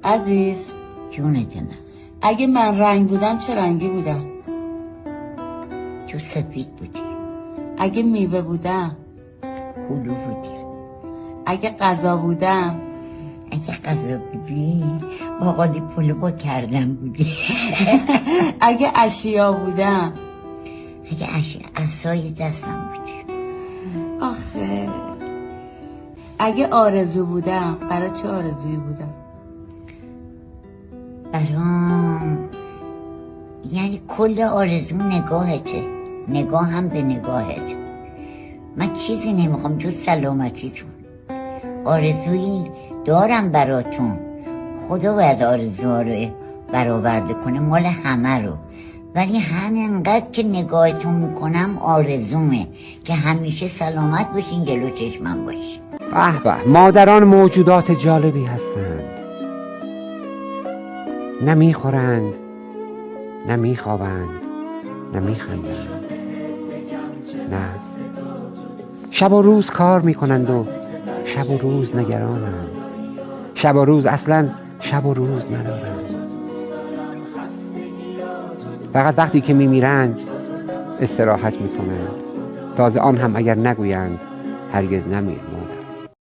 عزیز جون جونم. اگه من رنگ بودم چه رنگی بودم؟ تو سفید بودی. اگه میوه بودم؟ هلو بودی. اگه غذا بودم؟ اگه غذا بودی باقالی پلو با کردم بودی. اگه اشیا بودم؟ اگه عصای دستم بودی. آخه اگه آرزو بودم برای چه آرزویی بودم؟ برام یعنی کل آرزو نگاهته، نگاه هم به نگاهت. من چیزی نمیخوام جز سلامتیتون. آرزویی دارم براتون، خدا باید آرزوها رو برآورده کنه، مال همه رو، ولی همینقدر که نگاهتون میکنم آرزومه که همیشه سلامت باشین، جلو چشمم باشین. به به، مادران موجودات جالبی هستند. نه میخورند، نه میخوابند، نه میخندند، نه شب و روز کار میکنند و شب و روز نگرانند. شب و روز اصلا شب و روز ندارند. فقط وقتی که میمیرند استراحت میکنند. تازه آن هم اگر نگویند هرگز نمیرند.